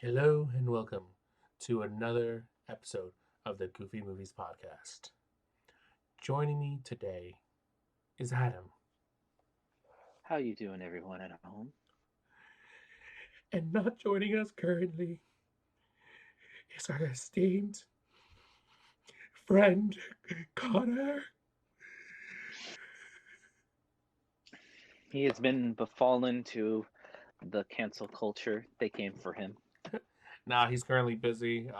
Hello and welcome to another episode of the Goofy Movies Podcast. Joining me today is Adam, How you doing, everyone at home? and not joining us currently is our esteemed friend Connor. He has been befallen to the cancel culture. They came for him. Now he's currently busy,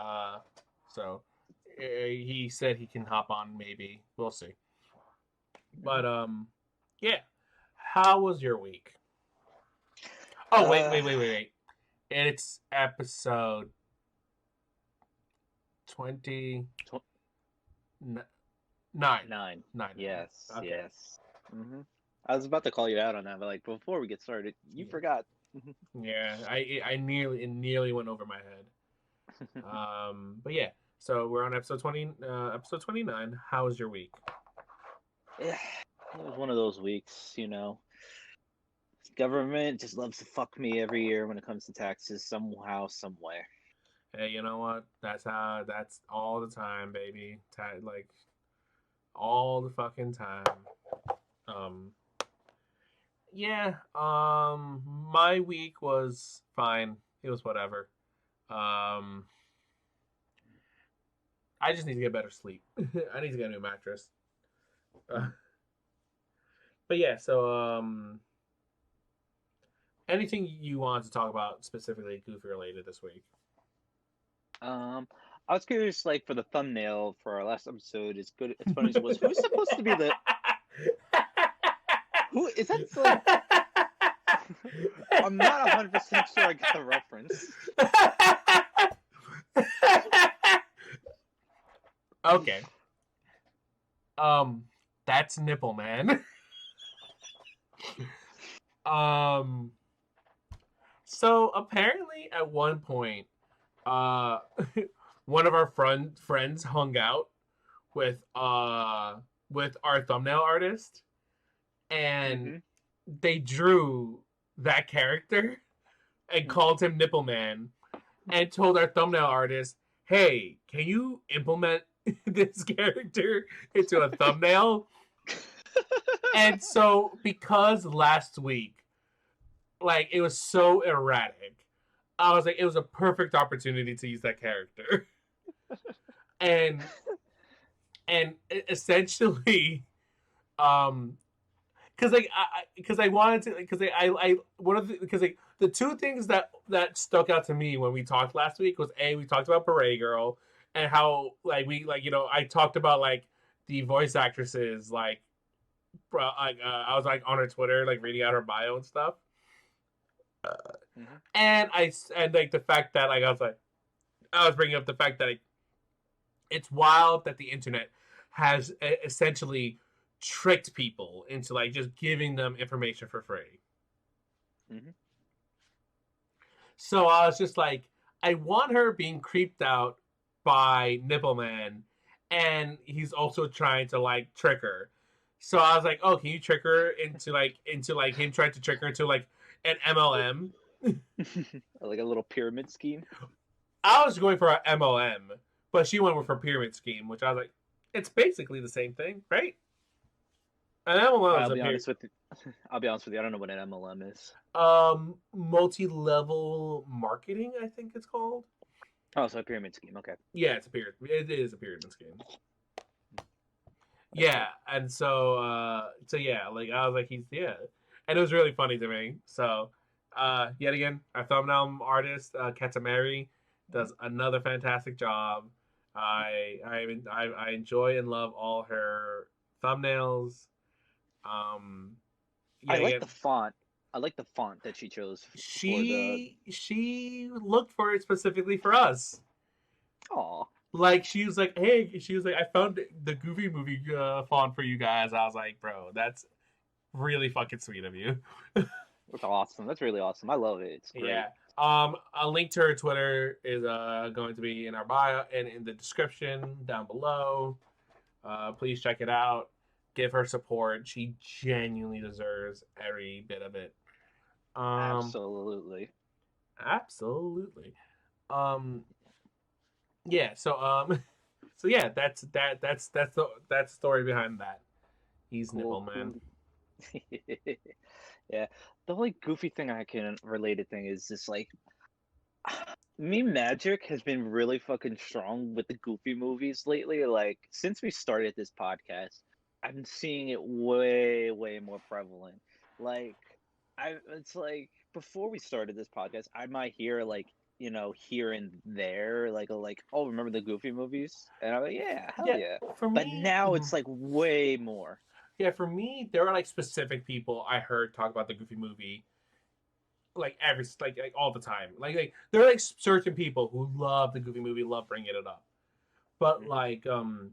so he said he can hop on. Maybe we'll see. Mhm. But yeah. How was your week? Oh Uh, wait. It's episode 29. tw- 9. 9. Yes, Okay. yes. I was about to call you out on that, but before we get started, you Yeah. forgot. Yeah, I nearly went over my head. But yeah, so we're on episode 29. How was your week? Yeah, it was one of those weeks. Government just loves to fuck me every year when it comes to taxes, somehow, somewhere. Hey, you know what? That's all the time, baby. Like all the fucking time. Um, yeah. My week was fine. It was whatever. Um, I just need to get better sleep. I need to get a new mattress. Uh, but yeah, so anything you want to talk about specifically Goofy related this week? Um, I was curious, like for the thumbnail for our last episode, as good as funny as it was, who's supposed to be the who is that? Like, I'm not 100% sure I get the reference. Okay. Um, that's Nipple Man. um, so apparently at one point, uh, one of our friends hung out with uh with our thumbnail artist, and Mm-hmm. they drew that character and called him Nipple Man, and told our thumbnail artist, "Hey, can you implement this character into a thumbnail?" And so, because last week, like, it was so erratic, I was like, it was a perfect opportunity to use that character. and essentially, um, because I wanted to, because I one of the, because like the two things that stuck out to me when we talked last week was, a, we talked about Beret Girl, and how, like, we, like, I talked about, like, the voice actresses, like, I was, like, on her Twitter, like, reading out her bio and stuff, Mm-hmm. and like the fact that, like, I was bringing up the fact that, like, it's wild that the internet has essentially tricked people into, like, just giving them information for free. Mm-hmm. So I was just like, I want her being creeped out by Nippleman, and he's also trying to, like, trick her. So I was like, oh, can you trick her into him trying to trick her into, like, an MLM? Like a little pyramid scheme. I was going for an MLM, but she went with her pyramid scheme, which I was like, it's basically the same thing, right? An MLM is I'll a be honest with you. I'll be honest with you. I don't know what an MLM is. multi-level marketing, I think it's called. Oh, so a pyramid scheme. Okay. Yeah, it's a pyramid. It is a pyramid scheme. That's Yeah, fair. and so yeah, like, I was like, he's, yeah, and it was really funny to me. So, yet again, our thumbnail artist, Katamari, does another fantastic job. I enjoy and love all her thumbnails. Um, I Yet like the again, font. I like the font that she chose for the. she looked for it specifically for us. Oh, Like, she was like, hey, she was like, I found the Goofy movie font for you guys. I was like, bro, that's really fucking sweet of you. that's awesome. That's really awesome. I love it. It's great. Yeah. A link to her Twitter is going to be in our bio and in the description down below. Please check it out. Give her support. She genuinely deserves every bit of it. Um, Absolutely. Absolutely. Yeah. So so yeah, that's the story behind that. He's Cool, Nipple Man. cool. Yeah. The only goofy thing I can related thing is just like Meme Magic has been really fucking strong with the Goofy movies lately. Like since we started this podcast, I'm seeing it way, way more prevalent. Like it's like before we started this podcast, I might hear like here and there, oh, remember the Goofy movies? And I'm like, yeah, hell Yeah, yeah. for But me, now it's like way more. yeah, for me, there are like specific people I heard talk about the Goofy movie like like all the time. Like there are like certain people who love the Goofy movie, love bringing it up. But Hmm.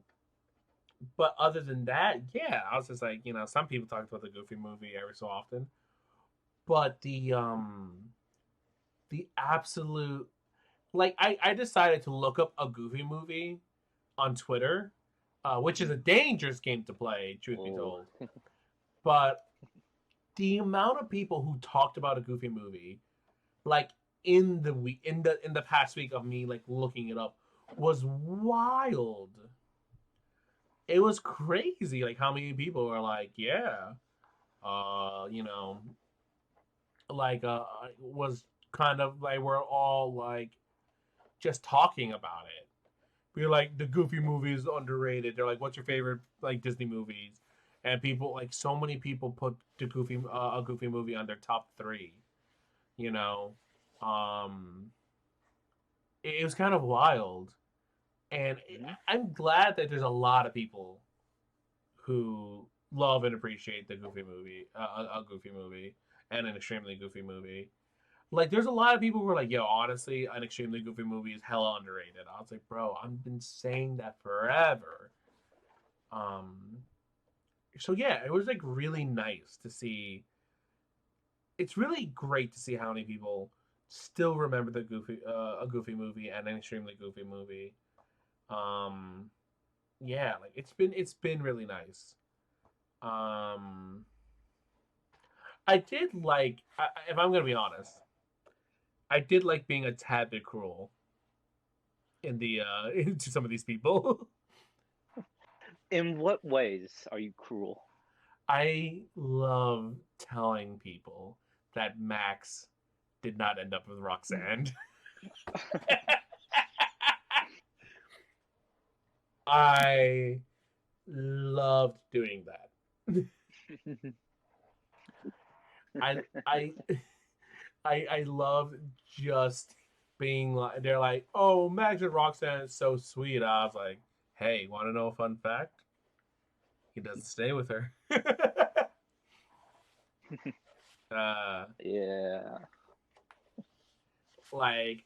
but other than that, yeah, I was just like, some people talk about the Goofy movie every so often. But the absolute like I decided to look up a Goofy movie on Twitter, which is a dangerous game to play, truth be Oh, told. But the amount of people who talked about a Goofy movie, like in the past week of me like looking it up, was wild. It was crazy, like how many people are like, yeah, uh, you know, like was kind of like we're all like just talking about it. We're like the Goofy movie is underrated. They're like, what's your favorite like Disney movies? And people like so many people put the Goofy a Goofy movie on their top three. You know, um, it was kind of wild, and hmm. I'm glad that there's a lot of people who love and appreciate the Goofy movie, a Goofy movie, and an extremely Goofy movie. Like, there's a lot of people who are like, "Yo, honestly, an extremely Goofy movie is hella underrated." I was like, "Bro, I've been saying that forever." Um, so yeah, it was like really nice to see. It's really great to see how many people still remember the a Goofy movie and an extremely Goofy movie. Um, yeah, like it's been really nice. Um, I did like, if I'm gonna be honest, I did like being a tad bit cruel in the to some of these people. In what ways are you cruel? I love telling people that Max did not end up with Roxanne. I loved doing that. I I I love just being like they're like, oh, Max and Roxanne is so sweet. I was like, hey, want to know a fun fact? He doesn't stay with her. uh, Yeah. like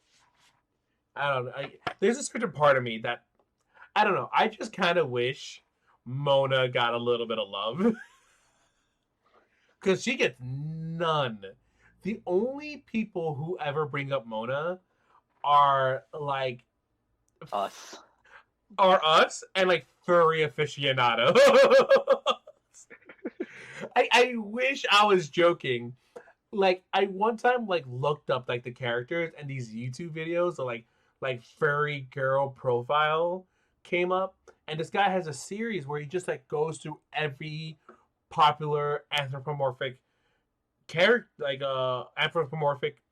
I don't know. There's a certain part of me that I don't know. I just kind of wish Mona got a little bit of love because she gets none. The only people who ever bring up Mona are like Us. are us and like furry aficionados. I wish I was joking. Like I one time like looked up like the characters and these YouTube videos of like furry girl profile came up and this guy has a series where he just like goes through every popular anthropomorphic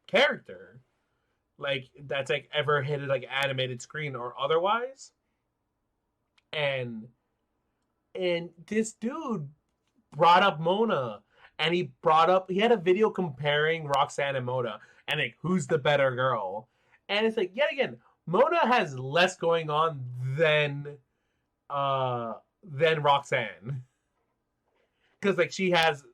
character like that's like ever hit a like animated screen or otherwise and this dude brought up Mona, and he had a video comparing Roxanne and Mona, and like who's the better girl, and it's like yet again Mona has less going on than Roxanne because like she has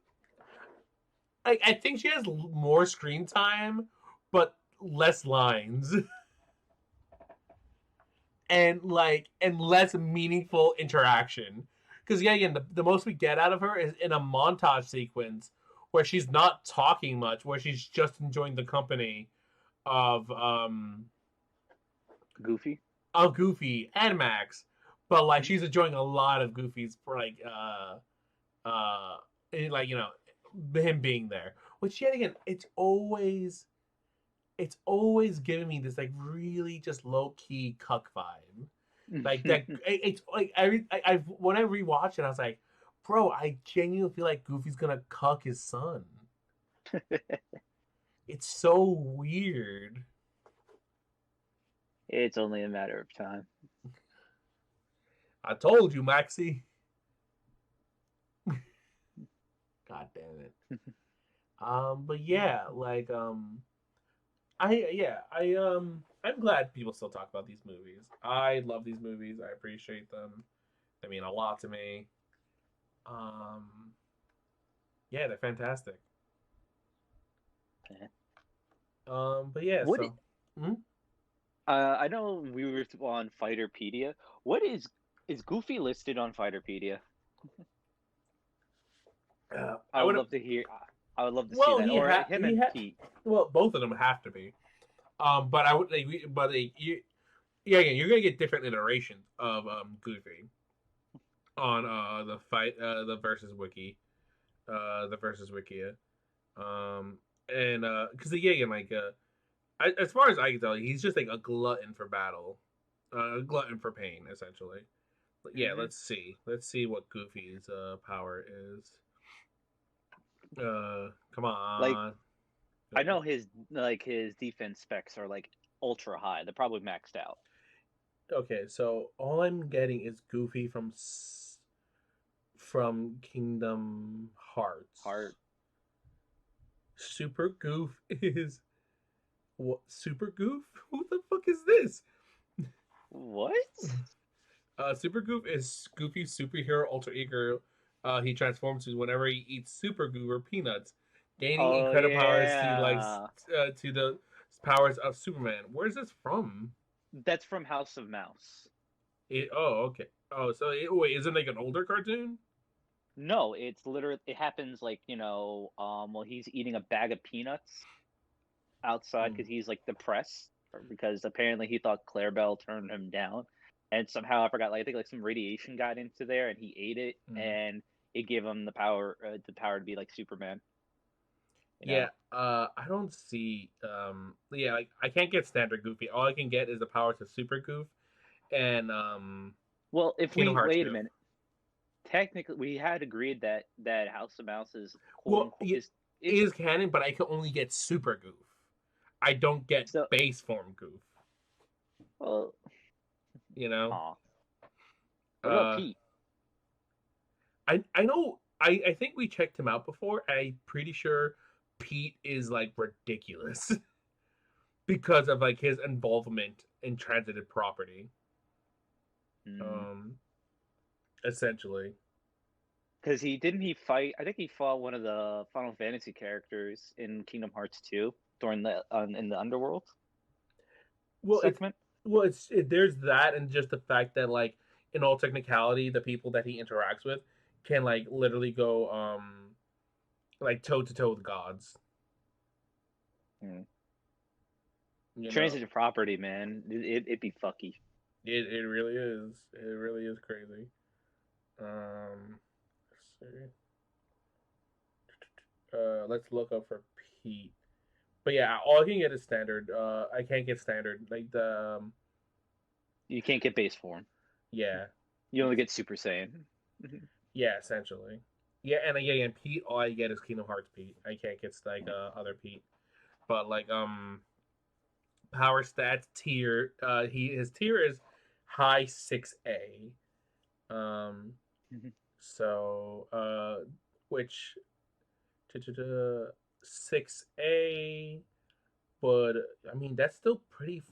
like I think she has more screen time, but less lines. And less meaningful interaction. Because yeah, again, the most we get out of her is in a montage sequence where she's not talking much, where she's just enjoying the company of Goofy. Goofy and Max, but like she's enjoying a lot of Goofy's for uh like him being there. Which yet again, it's always it's always giving me this like really just low key cuck vibe. Like that, it's like I when I rewatched it, I was like, bro, I genuinely feel like Goofy's gonna cuck his son. It's so weird. It's only a matter of time. I told you, Maxie. God damn it. But yeah, like I'm glad people still talk about these movies. I love these movies. I appreciate them. They mean a lot to me. Um, yeah, they're fantastic. Yeah. But yeah, What? so mhm. I know we were on Fighterpedia. What is Goofy listed on Fighterpedia? I I would would. love to hear. I would love to see Well, that, or him he and had. Pete. Well, both of them have to be. But I would like, but you, yeah, you're gonna get different iterations of Goofy on the versus wiki, the versus wikia, and because again, like as far as I can tell, he's just like a glutton for battle, a glutton for pain, essentially. But yeah, Hmm. let's see what Goofy's power is. Come Like on. I know his defense specs are like ultra high. They're probably maxed out. Okay, so all I'm getting is Goofy from Kingdom Heart. Hearts. Super Goof is what? Super Goof? Who the fuck is this? What? Super Goof is Goofy's superhero alter ego. He transforms to whenever he eats super goo or peanuts, gaining Oh incredible powers yeah, to the powers of Superman. Where's this from? that's from House of Mouse. Oh, okay. Oh, so wait, isn't it like an older cartoon? No, it's literally it happens like while he's eating a bag of peanuts outside Hmm. because he's like depressed because apparently he thought Clarabelle turned him down, and somehow I forgot like I think like some radiation got into there and he ate it Hmm. and it gave him the power to be like Superman. You Yeah, know. I don't see. Yeah, like I can't get standard Goofy. All I can get is the power to Super Goof and Well, if Kingdom we Hearts wait a Goof. minute, technically we had agreed that House of Mouse is quote Well, unquote yeah, it is is canon, but I can only get Super Goof. I don't get so. base form Goof. Well, You know. aw. What about Uh, Pete? I know. I think we checked him out before. I'm pretty sure Pete is like ridiculous because of like his involvement in transited property. Mm. Um, essentially. Because he fight? I think he fought one of the Final Fantasy characters in Kingdom Hearts 2 during the in the Underworld Well, segment. there's that, and just the fact that like in all technicality, the people that he interacts with can like literally go like toe to toe with gods. Mm. You know, Transitive property, man. It'd be fucky. it really is. It really is crazy. Let's see. Let's look up for Pete. But yeah, all I can get is standard. I can't get standard like the You can't get base form. yeah. You only get Super Saiyan. Yeah, essentially. Yeah, and again, Pete, all I get is Kingdom Hearts Pete. I can't get like other Pete. But like power stats tier, his tier is high 6A. Um so which 6A, but I mean that's still pretty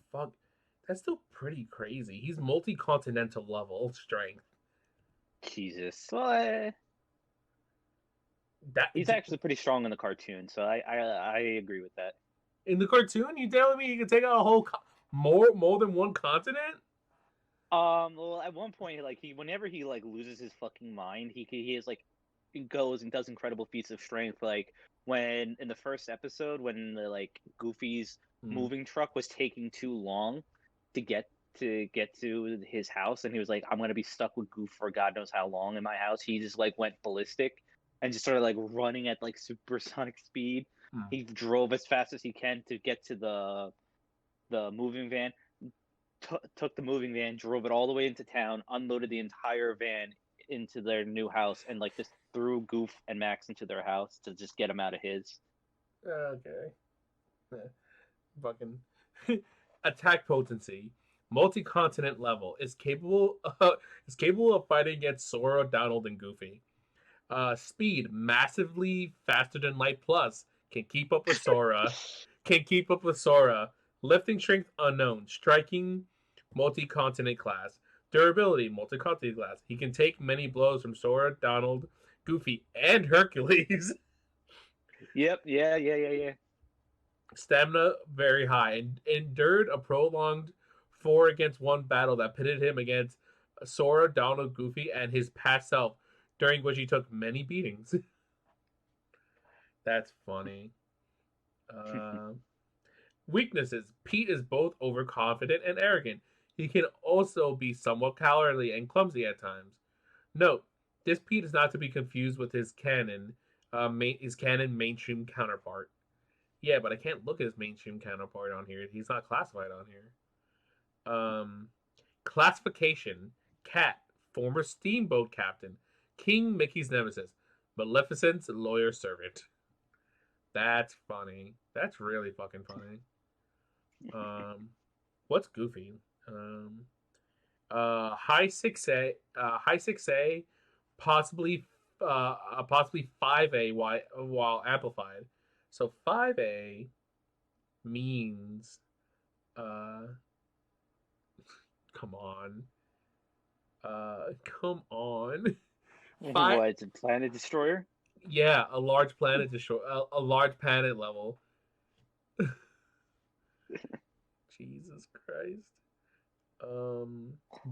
crazy. He's multi-continental level strength. Jesus. Well, That he's actually pretty strong in the cartoon, so I agree with that. in the cartoon, you telling me you can take out a whole more than one continent? Well, at one point, like whenever he like loses his fucking mind, he is like, he goes and does incredible feats of strength. Like when in the first episode, when the like Goofy's Mm. moving truck was taking too long to get to his house, and he was like, "I'm gonna be stuck with Goof for God knows how long in my house." He just like went ballistic and just started like running at like supersonic speed. He drove as fast as he can to get to the moving van. Took the moving van, drove it all the way into town, unloaded the entire van into their new house, and like just threw Goof and Max into their house to just get them out of his. Okay. Fucking attack potency, multi-continent level, is capable of fighting against Sora, Donald, and Goofy. Speed, massively faster than Light Plus, can keep up with Sora. Lifting strength unknown. Striking, multi-continent class. Durability, multi-continent class. He can take many blows from Sora, Donald, Goofy, and Hercules. Yep. Yeah. Stamina very high, and endured a prolonged 4-against-1 battle that pitted him against Sora, Donald, Goofy, and his past self, during which he took many beatings. That's funny. Weaknesses. Pete is both overconfident and arrogant. He can also be somewhat cowardly and clumsy at times. Note, this Pete is not to be confused with his canon mainstream counterpart. Yeah, but I can't look at his mainstream counterpart on here. He's not classified on here. Classification. Cat. Former steamboat captain. King Mickey's nemesis. Maleficent's lawyer servant. That's funny. That's really fucking funny. What's Goofy? High 6A, possibly 5A while amplified. So 5A means come on. What? It's a planet destroyer. Yeah, a large planet a large planet level. Jesus Christ.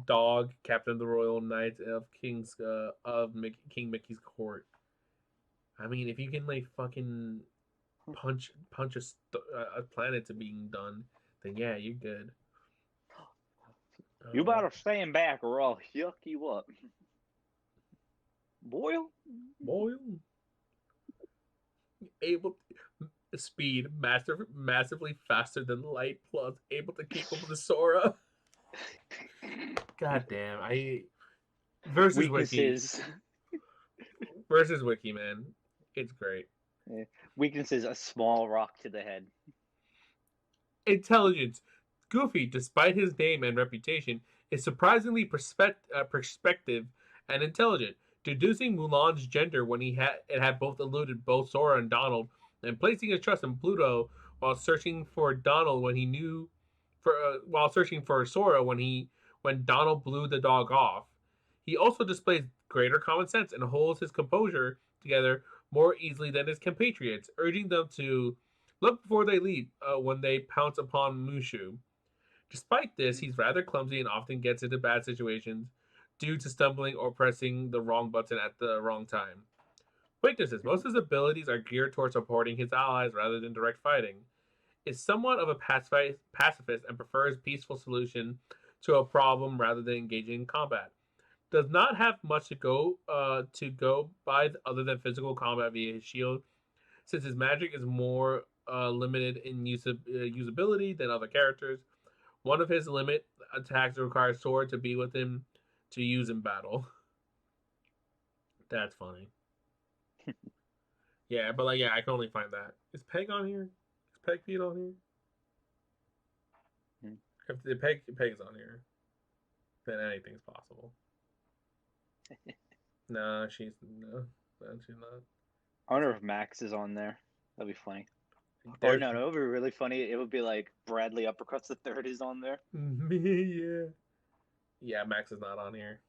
Dog, Captain of the Royal Knights of King Mickey's court. I mean, if you can like fucking punch a planet to being done, then yeah, you're good. You better stand back or I'll yuck you up. Boyle. Able speed, massively faster than Light Plus, able to keep up with Sora. God damn, versus Weaknesses. Wiki, man, it's great. Yeah. Weaknesses: a small rock to the head. Intelligence. Goofy, despite his name and reputation, is surprisingly perspective and intelligent. Deducing Mulan's gender when it had both eluded both Sora and Donald, and placing his trust in Pluto while searching for Donald while searching for Sora when Donald blew the dog off. He also displays greater common sense and holds his composure together more easily than his compatriots, urging them to look before they leap when they pounce upon Mushu. Despite this, he's rather clumsy and often gets into bad situations due to stumbling or pressing the wrong button at the wrong time. Weaknesses. Most of his abilities are geared towards supporting his allies rather than direct fighting. Is somewhat of a pacifist and prefers peaceful solution to a problem rather than engaging in combat. Does not have much to go by other than physical combat via his shield, since his magic is more limited in usability than other characters. One of his limit attacks requires Sora to be with him to use in battle. That's funny. Yeah, but like, yeah, I can only find that. Is Peg on here? Is Peg Pete on here? If the Peg's on here, then anything's possible. No, she's not. I wonder if Max is on there. That'd be funny. Or no, it would be really funny. It would be like Bradley Uppercuts the Third is on there. Yeah. Yeah, Max is not on here.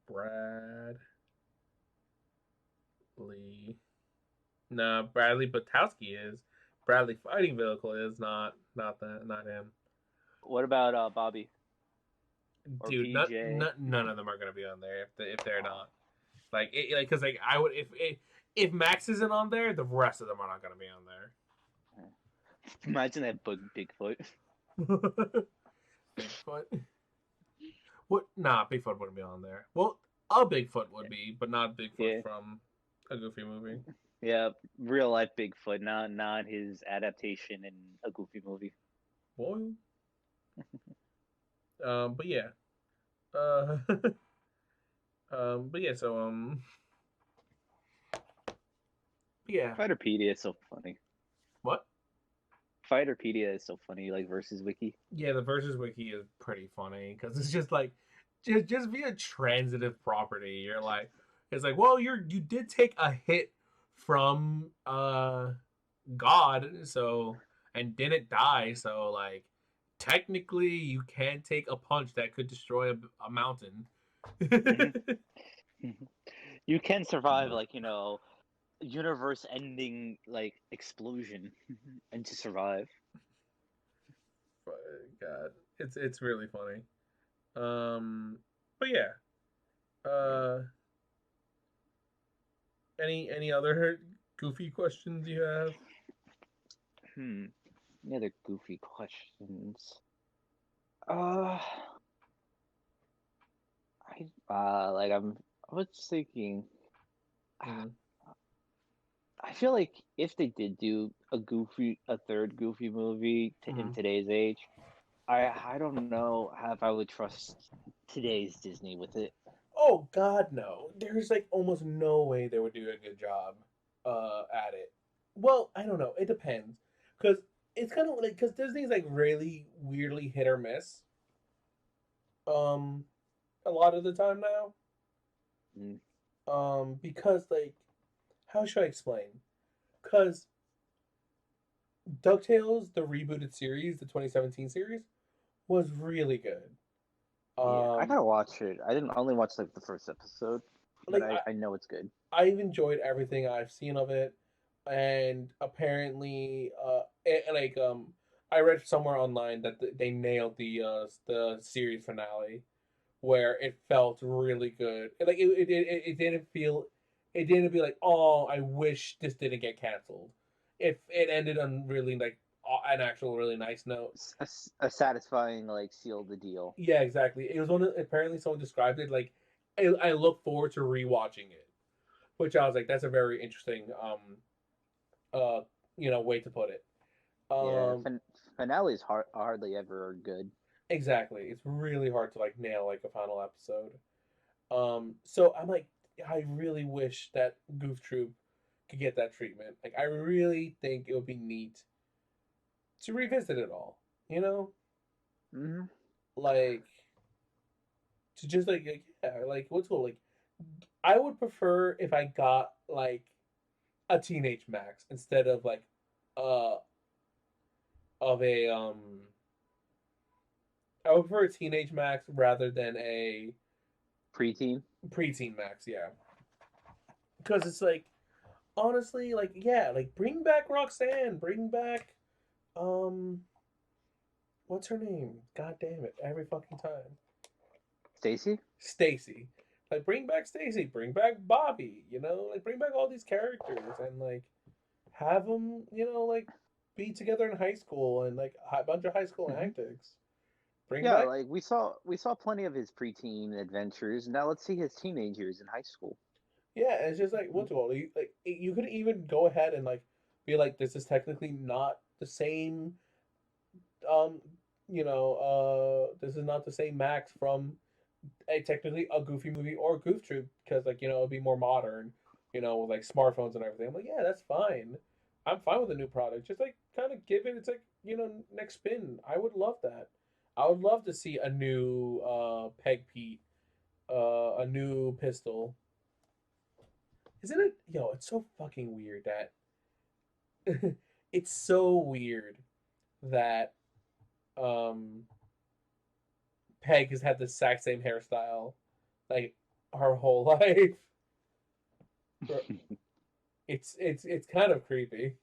Bradley. No, Bradley Butowski is. Bradley Fighting Vehicle is not him. What about Bobby? Or dude, none of them are gonna be on there if they're not. Because I would if Max isn't on there, the rest of them are not gonna be on there. Imagine that Bigfoot. Bigfoot. What? Nah, Bigfoot wouldn't be on there. Well, a Bigfoot would be, but not Bigfoot from a Goofy movie. Yeah, real life Bigfoot, not his adaptation in a Goofy movie. Boy. But yeah. Uh, but yeah. So yeah. Fighterpedia is so funny. What? Fighterpedia is so funny, like versus wiki. Yeah, the versus wiki is pretty funny because it's just like just be a transitive property. You're like, it's like, well, you did take a hit from God, so and didn't die, so like technically you can take a punch that could destroy a mountain. Hmm. You can survive, like, universe ending like explosion and to survive. God, it's really funny. But yeah. Uh, any other goofy questions you have? Any other goofy questions? Uh, I was thinking. Mhm. I feel like if they did do a third Goofy movie in Mhm. today's age, I don't know if I would trust today's Disney with it. Oh God, no! There's like almost no way they would do a good job at it. Well, I don't know. It depends, because it's kind of like because Disney's like really weirdly hit or miss. Um, a lot of the time now. Mm, Because like, how should I explain? Because DuckTales, the rebooted series, the 2017 series, was really good. yeah, I Um, gotta watch it. I didn't I only watch like the first episode, but like I know it's good. I've enjoyed everything I've seen of it, and apparently, I read somewhere online that they nailed the series finale, where it felt really good. It didn't feel, it didn't be like, oh, I wish this didn't get canceled. It ended on really like an actual really nice note. A satisfying like seal the deal. Yeah, exactly. It was one of, apparently someone described it like I look forward to rewatching it, which I was like, that's a very interesting uh way to put it. Yeah, Um finales hardly ever are good. exactly. It's really hard to like nail like a final episode. So I'm like, I really wish that Goof Troop could get that treatment. Like I really think it would be neat to revisit it all. You know? Hmm. Like to just like yeah, like what's cool? Like I would prefer if I got like a teenage Max instead of like uh of a I would prefer a teenage Max rather than a Preteen. preteen Max, yeah. Because it's like honestly, like yeah, like bring back Roxanne, bring back um what's her name? God damn it, every fucking time. Stacy. Stacy. Like bring back Stacy, bring back Bobby, like bring back all these characters and like have them, like be together in high school and like a bunch of high school Hmm. antics. Bring Yeah, back like we saw plenty of his preteen adventures. Now let's see his teenage years in high school. Yeah, it's just like what's it called? You could even go ahead and like be like, this is technically not the same. Um, this is not the same Max from a technically a Goofy movie or Goof Troop because like it'd be more modern, with like smartphones and everything. I'm like, yeah, that's fine. I'm fine with a new product. Just like kind of give it its like next spin. I would love that. I would love to see a new Peg Pete, a new pistol. Isn't it? Yo, it's so fucking weird that it's so weird that um Peg has had the exact same hairstyle like her whole life. It's kind of creepy.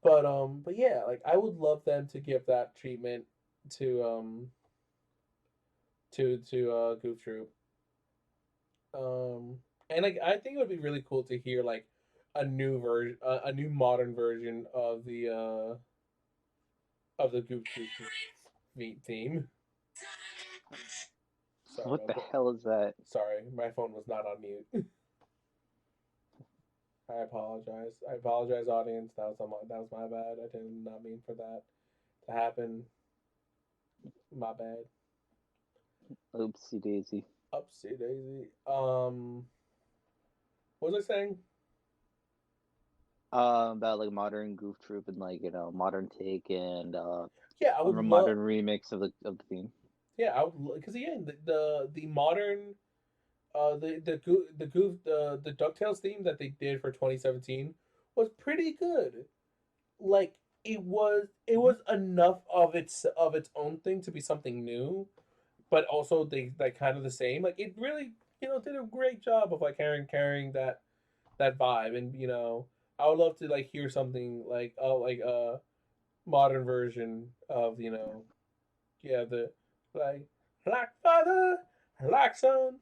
But yeah, like I would love them to give that treatment to Goof Troop. Um and like I think it would be really cool to hear like a new modern version of the Goof Troop theme. Sorry What about the that. hell is that? Sorry, my phone was not on mute. I apologize. I apologize, audience. That was my bad. I did not mean for that to happen. My bad. Oopsie daisy. Upsy daisy. What was I saying? About like modern Goof Troop and like modern take and Yeah, I a would love. modern remix of the theme. Yeah, I would because again, the modern the Ducktales theme that they did for 2017 was pretty good. Like it was enough of its own thing to be something new, but also they like kind of the same. Like it really did a great job of like carrying that vibe, and I would love to like hear something like a modern version of yeah, the like father, like son,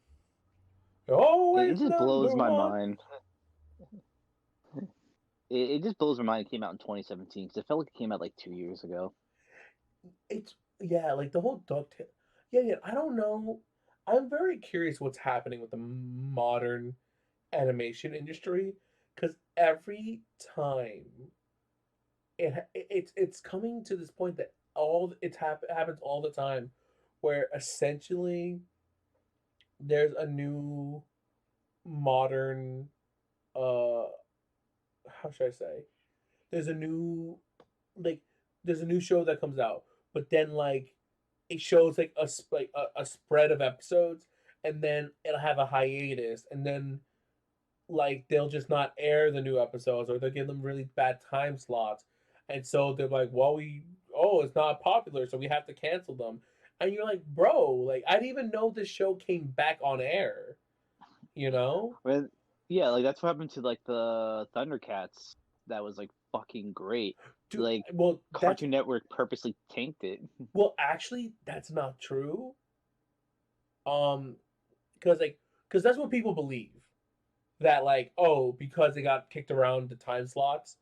you're It always just blows number my one. mind. It just blows my mind. It came out in 2017 because it felt like it came out like 2 years ago. It's yeah, like the whole Ducktail. Yeah, yeah. I don't know. I'm very curious what's happening with the modern animation industry because every time it's coming to this point that happens all the time, where essentially there's a new modern uh how should I say, there's a new like there's a new show that comes out, but then like it shows like a spread of episodes, and then it'll have a hiatus, and then like they'll just not air the new episodes, or they'll give them really bad time slots, and so they're like, well, it's not popular, so we have to cancel them. And you're like, bro, like I didn't even know this show came back on air, you know? But yeah, like that's what happened to like the Thundercats. That was like fucking great. Dude, Like well, Cartoon Network purposely tanked it. actually that's not true. Um, because that's what people believe, that like, oh, because they got kicked around the time slots,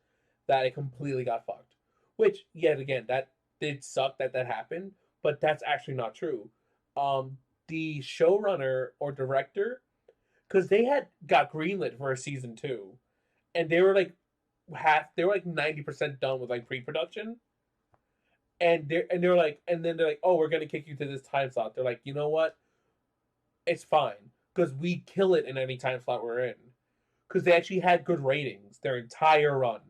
that it completely got fucked. Which yet again, that did suck that happened, but that's actually not true. The showrunner or director, because they had got greenlit for a season two, and they were like 90% done with like pre-production, and then they're like, oh, we're gonna kick you to this time slot. They're like, you know what, it's fine because we kill it in any time slot we're in, because they actually had good ratings their entire run.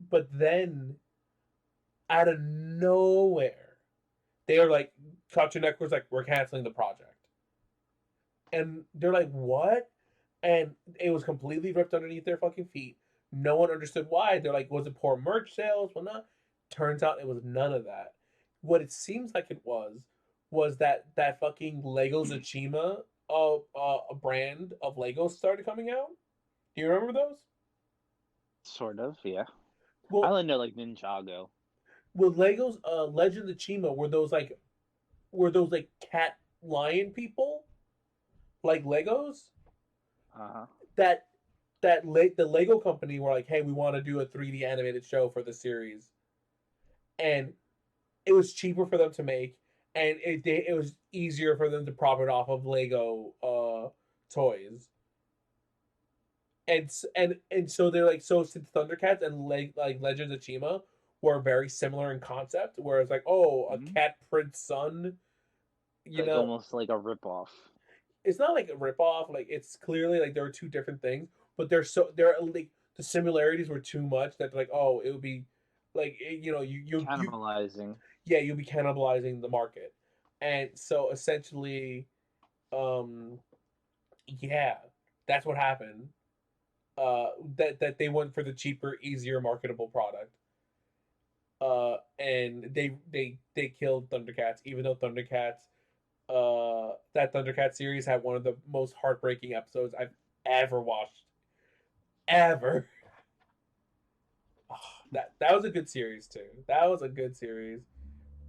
But then out of nowhere, they are like, Cartoon Network's like, we're canceling the project, and they're like, what? And it was completely ripped underneath their fucking feet. No one understood why. They're like, was it poor merch sales? Well, not. Turns out it was none of that. What it seems like it was that fucking Lego Zachima a brand of Legos started coming out. Do you remember those? Sort of, yeah. I Well, only know like Ninjago. Legos Legend of Chima were those like cat lion people, like Legos, Uh-huh. that the Lego company were like, hey, we want to do a 3D animated show for the series, and it was cheaper for them to make, and it was easier for them to profit off of Lego toys. And so they're like, so since Thundercats and like Legends of Chima were very similar in concept, where it's like, oh, a Hmm. cat prince son, you Like know, almost like a ripoff. it's not like a ripoff. Like it's clearly like there were two different things, but they're like the similarities were too much that like, oh, it would be like you Cannibalizing. yeah, you'll be cannibalizing the market. And so essentially, um yeah, that's what happened. That they went for the cheaper, easier marketable product. And they killed Thundercats, even though that Thundercat series had one of the most heartbreaking episodes I've ever watched. Ever. Oh, that was a good series too. That was a good series.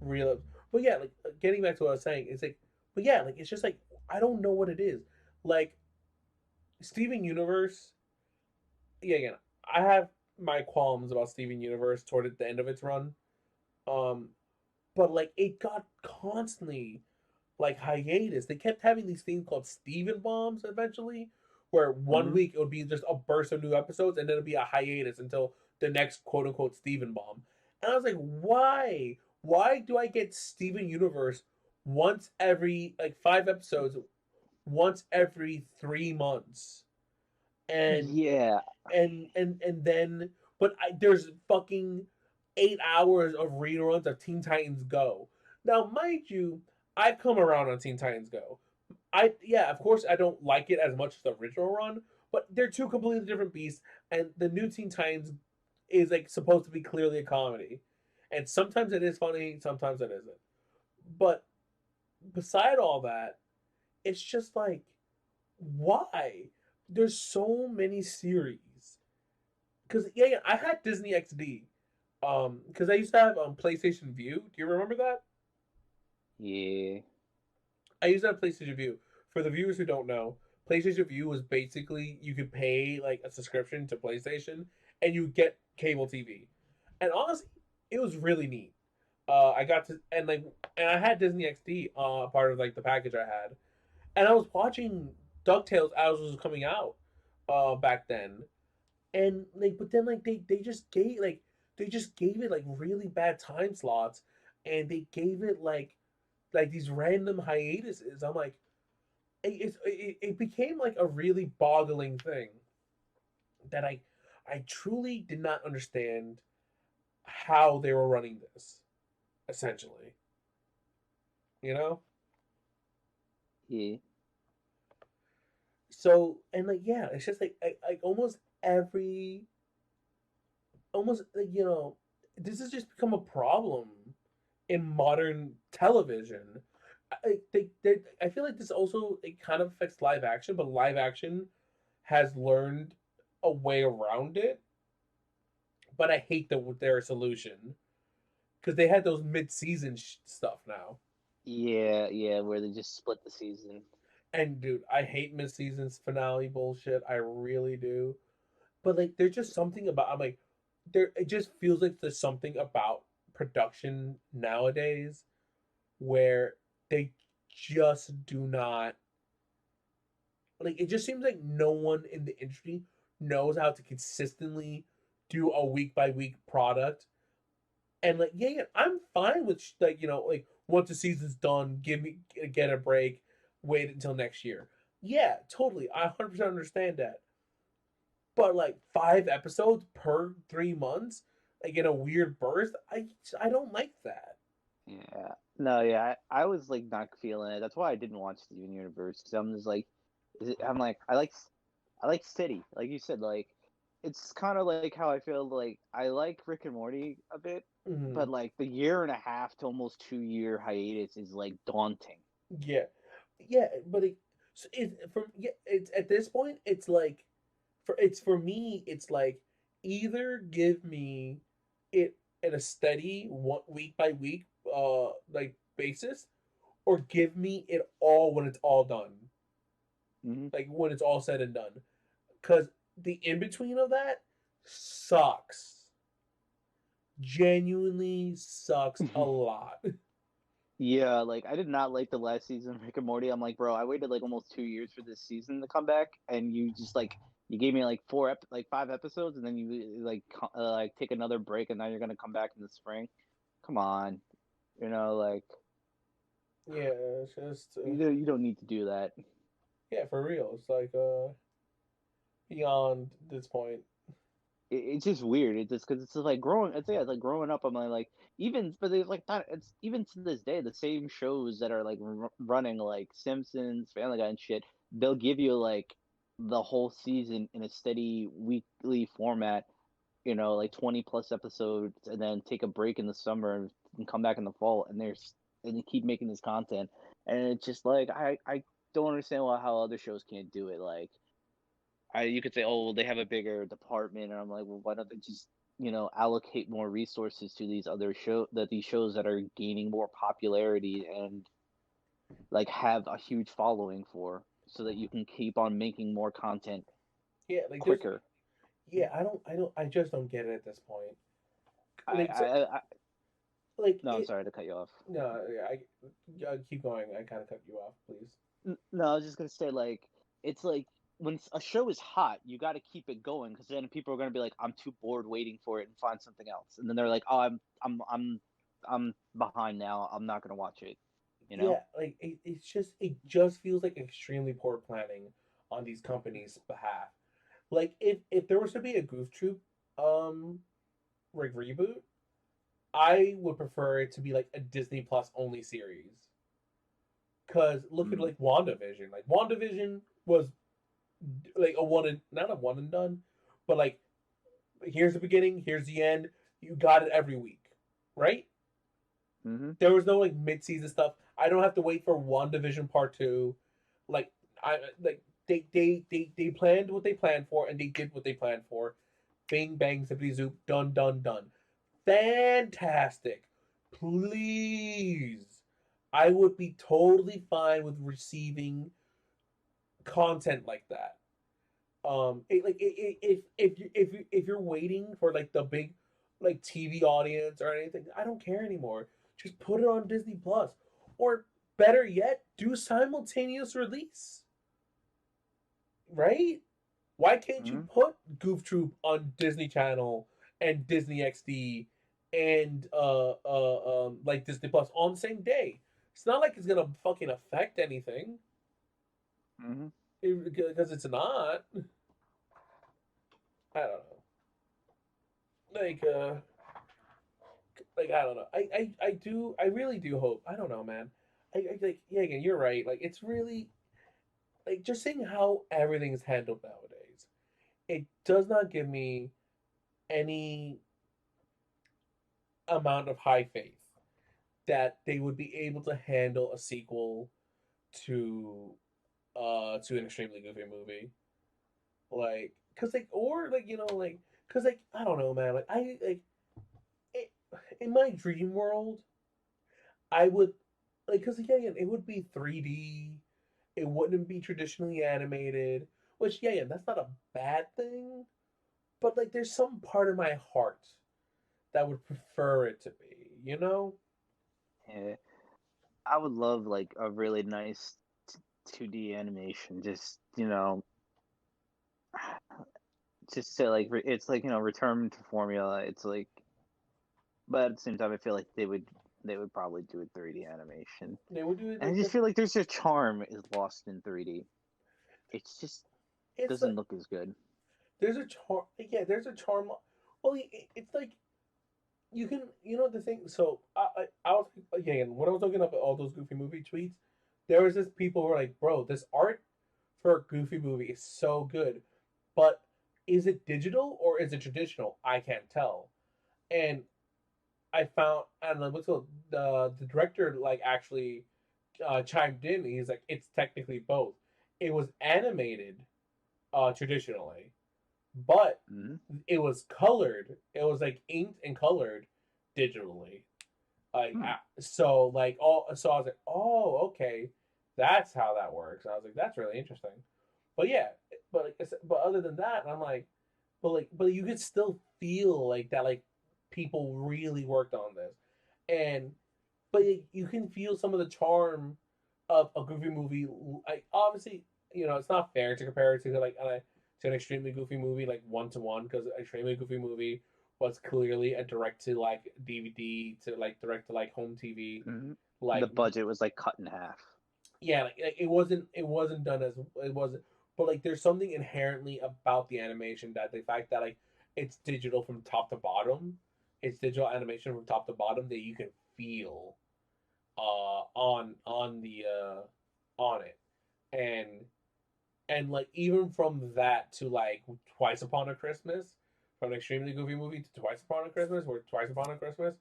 Real, but yeah, like getting back to what I was saying, it's like, but yeah, like it's just like I don't know what it is. Like Steven Universe, yeah, again, I have my qualms about Steven Universe toward the end of its run. Um, but like it got constantly like hiatus. They kept having these things called Steven bombs eventually, where one Hmm. week it would be just a burst of new episodes, and then it'd be a hiatus until the next quote unquote Steven bomb. And I was like, why? Why do I get Steven Universe once every like 5 episodes, once every 3 months? And Yeah. and then there's fucking 8 hours of reruns of Teen Titans Go. Now, mind you, I've come around on Teen Titans Go. Yeah, of course I don't like it as much as the original run, but they're two completely different beasts, and the new Teen Titans is like supposed to be clearly a comedy, and sometimes it is funny, sometimes it isn't. But beside all that, it's just like, why? There's so many series. Because yeah, I had Disney XD. Because I used to have PlayStation View. Do you remember that? Yeah. I used to have PlayStation View. For the viewers who don't know, PlayStation View was basically you could pay like a subscription to PlayStation and you get cable TV. And honestly, it was really neat. I got to and I had Disney XD part of like the package I had, and I was watching Ducktales as it was coming out back then, and like but then like they just gave it like really bad time slots, and they gave it like these random hiatuses. I'm like, it became like a really boggling thing that I truly did not understand how they were running this, essentially, you know. Yeah. So and like yeah, it's just like almost like this has just become a problem in modern television. I feel like this also it kind of affects live action, but live action has learned a way around it. But I hate their solution because they had those mid-season stuff now. Yeah, yeah, where they just split the season. And dude, I hate mid-seasons finale bullshit. I really do. But like, there's just something about I'm like, there. It just feels like there's something about production nowadays where they just do not like. It just seems like no one in the industry knows how to consistently do a week by week product. And like, yeah, I'm fine with like like once the season's done, get a break, wait until next year. Yeah, totally. I 100% understand that. But like 5 episodes per 3 months, like in a weird burst, I don't like that. Yeah. No, yeah, I was like not feeling it. That's why I didn't watch Steven Universe because I'm just like, I'm like, I like City, like you said, like it's kind of like how I feel like I like Rick and Morty a bit, Hmm. but like the year and a half to almost 2 year hiatus is like daunting. Yeah, yeah, but it's at this point it's like for me it's like either give me it at a steady one week by week like basis, or give me it all when it's all done, Hmm. like when it's all said and done, because the in between of that sucks, genuinely sucks a lot. Yeah, like I did not like the last season of Rick and Morty. I'm like, bro, I waited like almost 2 years for this season to come back, and you just like you gave me like like 5 episodes, and then you like take another break, and now you're gonna come back in the spring. Come on, like Yeah, it's just you don't need to do that. yeah, for real, it's like beyond this point. It's just weird. It's just because it's just like growing. It's yeah, it's like growing up. I'm like even but they like not. It's even to this day the same shows that are like running like Simpsons, Family Guy, and shit. They'll give you like the whole season in a steady weekly format. Like 20 plus episodes, and then take a break in the summer and come back in the fall, and they keep making this content, and it's just like I don't understand how other shows can't do it. Like you could say, oh, well, they have a bigger department, and I'm like, well, why don't they just allocate more resources to these shows that are gaining more popularity and like have a huge following for, so that you can keep on making more content Yeah, like there's quicker. yeah, I just don't get it at this point. I Like so, I I, like No, I'm it. sorry to cut you off. No, I keep going. I kind of cut you off, please. No, I was just gonna say like it's like when a show is hot, you got to keep it going because then people are gonna be like, I'm too bored waiting for it and find something else, and then they're like, oh, I'm behind now. I'm not gonna watch it. You know? Yeah, like it just feels like extremely poor planning on these companies' behalf. Like if there was to be a Goof Troop um like reboot, I would prefer it to be like a Disney Plus only series. Cause look at Mm. like WandaVision. Like WandaVision was like a one and not a one and done, but like here's the beginning, here's the end. You got it every week, right? Mm-hmm. There was no like mid season stuff. I don't have to wait for WandaVision Part Two. Like I like they planned what they planned for and they did what they planned for. Bing bang zippity zoop, done done done. Fantastic. Please. I would be totally fine with receiving content like that. If you're waiting for like the big like TV audience or anything, I don't care anymore. Just put it on Disney Plus, or better yet, do simultaneous release. Right? Why can't you Mm-hmm. put Goof Troop on Disney Channel and Disney XD and like Disney Plus on the same day? It's not like it's gonna fucking affect anything Mm-hmm. because it's not. I don't know. Like I don't know. I really do hope. I don't know, man. I like yeah, again, you're right. Like it's really like just seeing how everything is handled nowadays. It does not give me any amount of high faith that they would be able to handle a sequel to to an extremely goofy movie. Like cuz like or like like cuz like I don't know, man. Like I like it, in my dream world, I would like because again, it would be 3D. It wouldn't be traditionally animated, which yeah, that's not a bad thing. But like, there's some part of my heart that would prefer it to be, you know? Yeah. I would love like a really nice 2D animation. Just just to like it's like return to formula. It's like, but at the same time, I feel like they would probably do a 3D animation, They would do it and I like just feel like there's a charm is lost in 3D. It's just it's like doesn't look as good. there's a charm. Yeah, there's a charm. Well, it's like you can, the thing. So I was again when I was looking up at all those Goofy movie tweets, there was this people who were like, "Bro, this art for a Goofy movie is so good, but is it digital or is it traditional? I can't tell." And I found, and then what's called the director like actually chimed in. He's like, it's technically both. It was animated traditionally, but Mm-hmm. it was colored. It was like inked and colored digitally. Like Hmm. so, like all. So I was like, oh, okay, that's how that works. I was like, that's really interesting. But yeah, but like, but other than that, I'm like, but you could still feel like that, like people really worked on this, and but you can feel some of the charm of a goofy movie. Like obviously, it's not fair to compare it to like to an extremely goofy movie like one to one because extremely goofy movie was clearly a direct to like DVD to like direct to like home TV. Mm-hmm. The Like budget was like cut in half. yeah, like it wasn't done as it wasn't. But like there's something inherently about the animation that the fact that like it's digital from top to bottom, it's digital animation from top to bottom that you can feel on the on it and like even from that to like Twice Upon a Christmas, from an extremely goofy movie to Twice Upon a Christmas, where Twice Upon a Christmas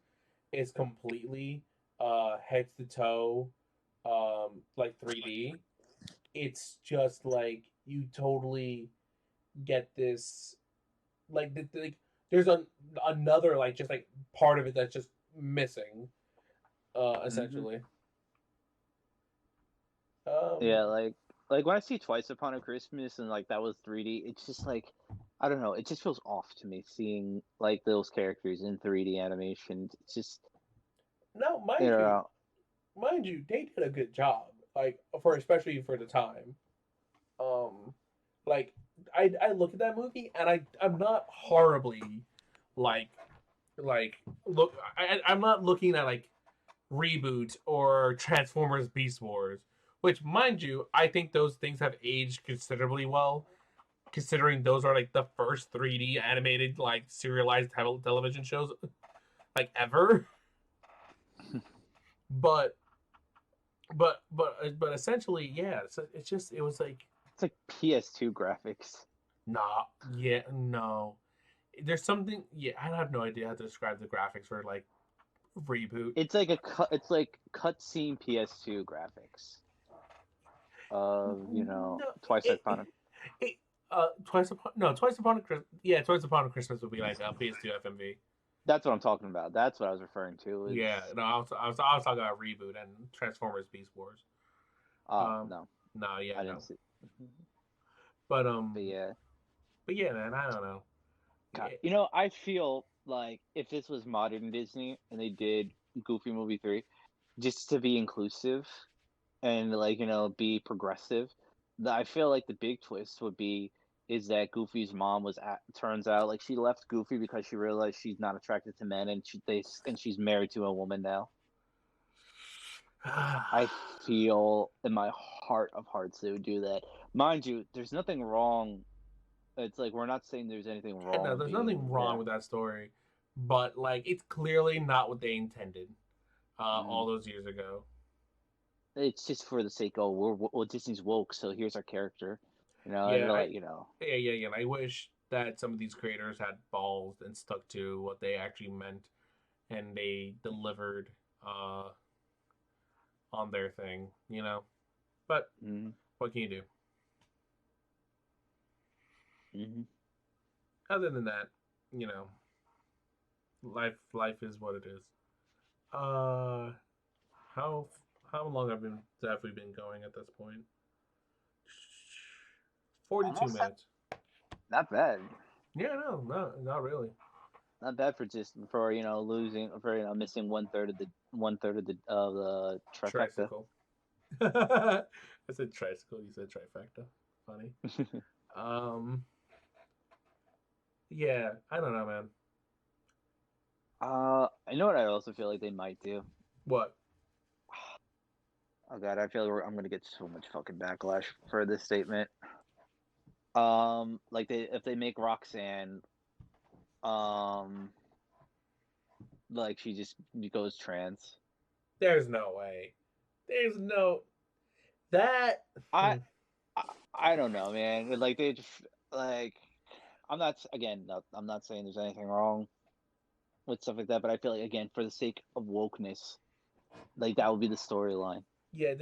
is completely head to toe like 3D. It's just like you totally get this like there's another like just like part of it that's just missing Mm-hmm. essentially. um Yeah, like when I see Twice Upon a Christmas and like that was 3D, it's just like I don't know, it just feels off to me seeing like those characters in 3D animation. It's just No, You know, mind you, they did a good job. Like for especially for the time. Um, like I look at that movie and I'm not horribly like like look I'm not looking at like Reboot or Transformers Beast Wars, which mind you, I think those things have aged considerably well, considering those are like the first 3D animated like serialized television shows like ever. But but essentially, yeah. So it's just it was like it's like PS2 graphics. nah, yeah, no. There's something. Yeah, I have no idea how to describe the graphics for like Reboot. It's like it's like cutscene PS2 graphics of No, Twice it, Upon a. it twice upon a Christmas. Yeah, twice upon a Christmas would be like a PS2 FMV. That's what I'm talking about. That's what I was referring to. Yeah, It's no, I was talking about Reboot and Transformers Beast Wars. oh Um, no, no, yeah, I no, didn't see. but But yeah, but yeah, man, I don't know. God, Yeah, I feel like if this was modern Disney and they did Goofy Movie 3, just to be inclusive and like be progressive, I feel like the big twist would be is that Goofy's mom turns out like she left Goofy because she realized she's not attracted to men and she's married to a woman now. I feel in my heart of hearts they would do that. Mind you, there's nothing wrong. It's like we're not saying there's anything yeah, no, wrong there's nothing being wrong with that story, but like it's clearly not what they intended Mhm. all those years ago. It's just for the sake of well Disney's woke, so here's our character. Yeah, They're I like yeah. And I wish that some of these creators had balls and stuck to what they actually meant, and they delivered uh, on their thing, you know. But mm-hmm, what can you do? mm-hmm. Other than that, you know, life is what it is. Uh, how how long have we been going at this point? 42 Almost minutes. not bad. Yeah, no, not really. Not bad for just for losing for missing one third of the trifecta. Tricycle. I said tricycle. You said trifecta. Funny. Um, yeah, I don't know, man. I know what I also feel like they might do. What? Oh god, I feel like I'm gonna get so much fucking backlash for this statement. Like if they make Roxanne, um, like she just goes trans. There's no way. There's no that. I I, I don't know, man. Like they just like I'm not again. No, I'm not saying there's anything wrong with stuff like that, but I feel like again for the sake of wokeness, like that would be the storyline. Yeah,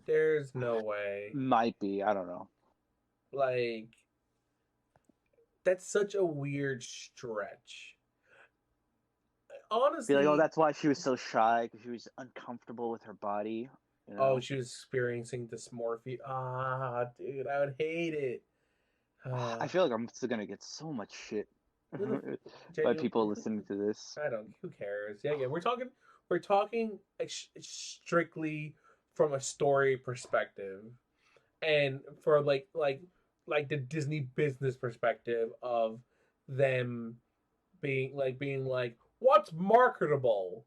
there's no way. Might be. I don't know. Like that's such a weird stretch. Be like, oh, Honestly, that's why she was so shy because she was uncomfortable with her body. You oh, know. she was experiencing dysmorphia. Ah, dude, I would hate it. I feel like I'm still gonna get so much shit Who the by genuine? people listening to this. I don't. Who cares? Yeah, yeah. We're talking strictly from a story perspective, and for like the Disney business perspective of them being like what's marketable.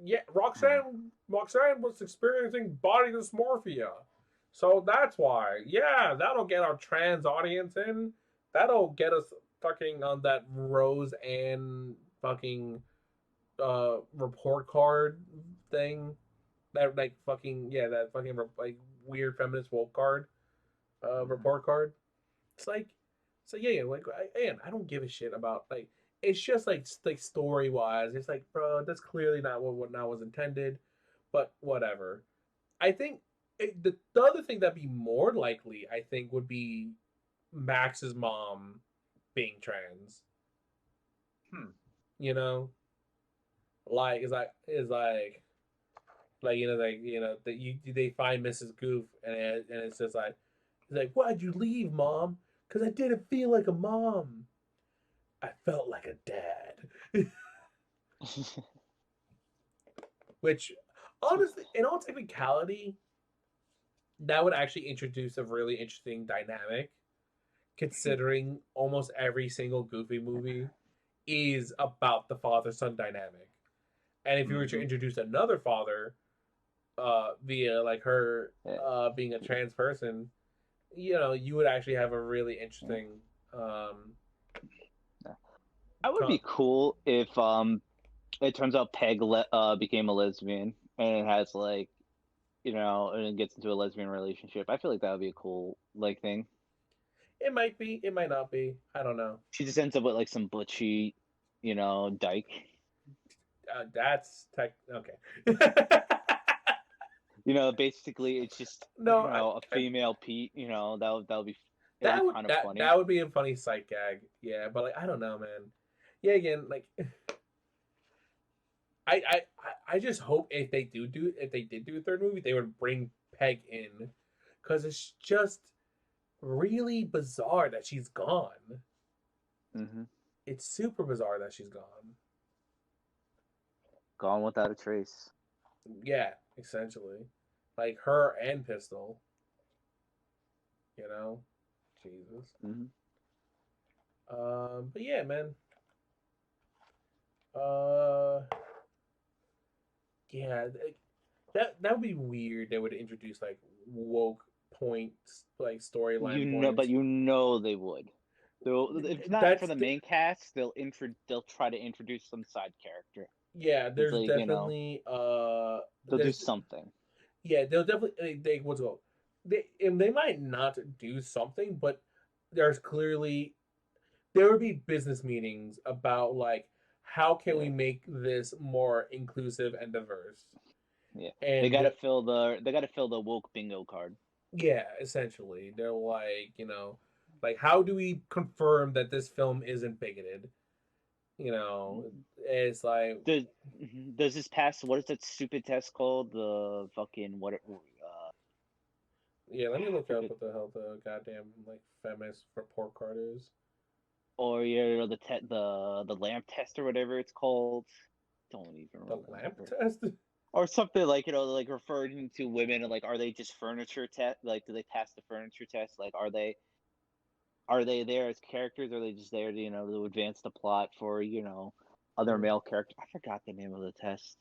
Yeah, Roxanne was experiencing body dysmorphia, so that's why. Yeah, that'll get our trans audience in. That'll get us fucking on that Rose and fucking report card thing. That like fucking yeah, that fucking like weird feminist woke card, report card. It's like, so yeah, like I don't give a shit about like it's just like story wise. It's like, bro, that's clearly not what not was intended, but whatever. I think the other thing that'd be more likely, I think, would be Max's mom being trans. Hmm. You know, like like that they find Mrs. Goof and it's just like it's like why'd you leave, mom? Because I didn't feel like a mom. I felt like a dad. Which, honestly, in all technicality, that would actually introduce a really interesting dynamic, considering almost every single Goofy movie is about the father son dynamic. And if you were to Hmm. introduce another father, via like her Yeah. being a trans person, you would actually have a really Yeah. interesting um Yeah. That would co- be cool if it turns out became a lesbian and it has like and it gets into a lesbian relationship. I feel like that would be a cool like thing. it might be, it might not be. I don't know. She just ends up with like some butchy, dyke. That's tech okay. Basically it's just No, a female Pete. That would be it'll be that would kind of that funny. that would be a funny sight gag. Yeah, but like I don't know, man. Yeah, again, like I just hope if they did do a third movie, they would bring Peg in, because it's just really bizarre that she's gone. Hmm. It's super bizarre that she's gone. Gone without a trace. Yeah, essentially, like her and Pistol. You know, Jesus. Hmm. But yeah, man. Uh, yeah, that would be weird. They would introduce like woke points, like storyline But points. they would. If not for That's the main cast, they'll try to introduce some side character. yeah. It's There's like definitely they'll do there's something. yeah. They'll definitely they what's it called? They might not do something, but there's clearly there would be business meetings about like how can we Yeah, make this more inclusive and diverse. yeah. And They gotta fill the woke bingo card. yeah, essentially they're like, like how do we confirm that this film isn't bigoted, you know Mhm. it's like Does does this pass? What is that stupid test called? The fucking what? yeah, let me I look up forget. what the hell the goddamn like feminist report card is. Or the lamp test or whatever it's called. Don't even The lamp remember. test. Or something like like referring to women and like are they just furniture test? Like do they pass the furniture test? Like are they there as characters? Or are they just there to to advance the plot for other male characters? I forgot the name of the test.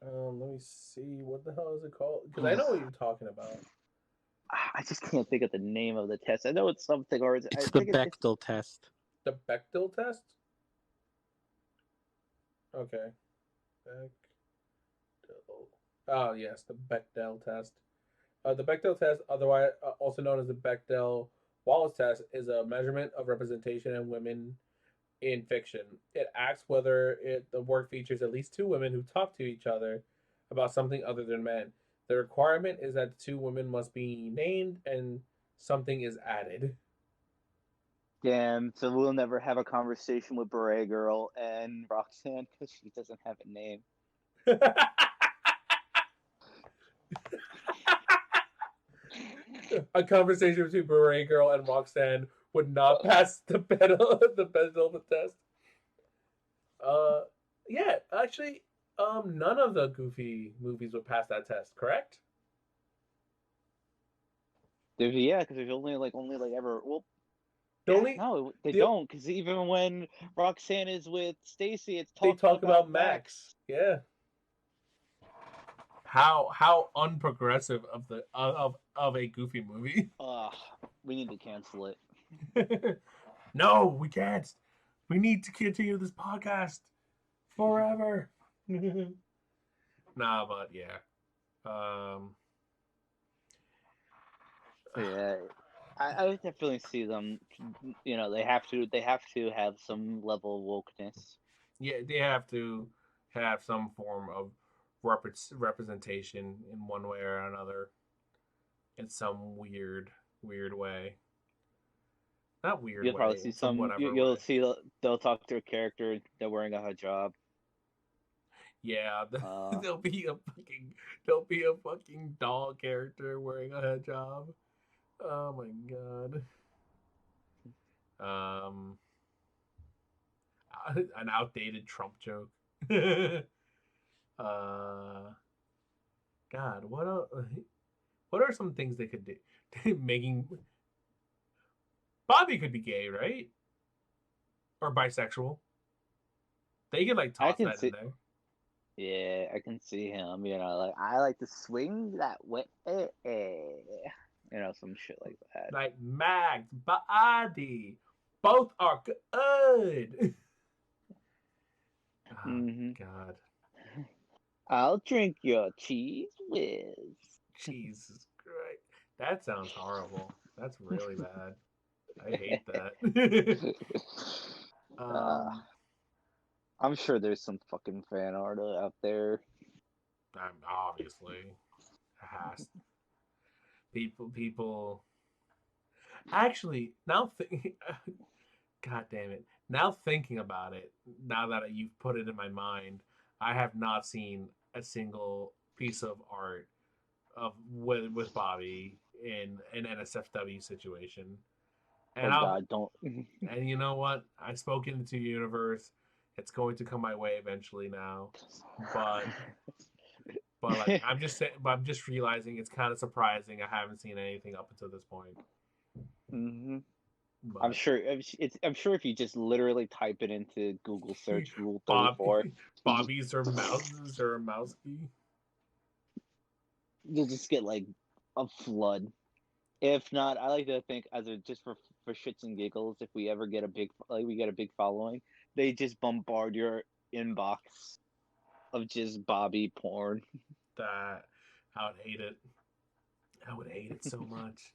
Let me see, what the hell is it called, because I know what you're talking about. I just can't think of the name of the test. I know it's something, or I It's the think it's Bechdel test. The Bechdel test. Okay. Bechdel. Oh yes, the Bechdel test. The Bechdel test, otherwise also known as the Bechdel Wallace test, is a measurement of representation in women in fiction. It asks whether the work features at least two women who talk to each other about something other than men. The requirement is that the two women must be named and something is added. damn. So we'll never have a conversation with Beret Girl and Roxanne because she doesn't have a name. A conversation between Beret Girl and Roxanne would not pass the Bechdel test. Uh, yeah, actually, none of the Goofy movies would pass that test. Correct? Yeah, because there's only like ever. Well, The only no, they the don't. Because even when Roxanne is with Stacy, it's they talking talk about about Max. Max. Yeah. How unprogressive of the of a Goofy movie. Ugh, we need to cancel it. No, we can't. We need to continue this podcast forever. Nah, but yeah. Um, So yeah, I definitely see them. They have to have some level of wokeness. yeah, they have to have some form of representation in one way or another, in some weird way. Not weird You'll probably way, see in some some. whatever You'll way. see they'll talk to a character. They're wearing a hijab. Yeah, Uh, there'll be a fucking doll character wearing a hijab. Oh my god. Um, an outdated Trump joke. Uh, God, what are some things they could do? Making Bobby could be gay, right? Or bisexual. They could like I toss can that in see. there. Yeah, I can see him. Like I like to swing that way. Some shit like that. Like Max, Body, both are good. Oh Hmm. God, I'll drink your cheese whiz. Jesus Christ, that sounds horrible. That's really bad. I hate that. uh, um, I'm sure there's some fucking fan art out there. obviously has people. Actually, now God damn it. Now thinking about it, now that you've put it in my mind, I have not seen a single piece of art of with Bobby in an NSFW situation. Oh And I'll God, don't. and you know what? I spoke into the universe. It's going to come my way eventually now. But like I'm just saying, but I'm just realizing it's kind of surprising I haven't seen anything up until this point. Hmm. I'm But sure I'm sure if you just literally type it into Google search Rule 34, Bobby you Bobby Zermowski. you'll just get like a flood. If not, I like to think as a just for shits and giggles, if we ever get we get a big following, they just bombard your inbox of just Bobby porn. That I would hate it. I would hate it so much.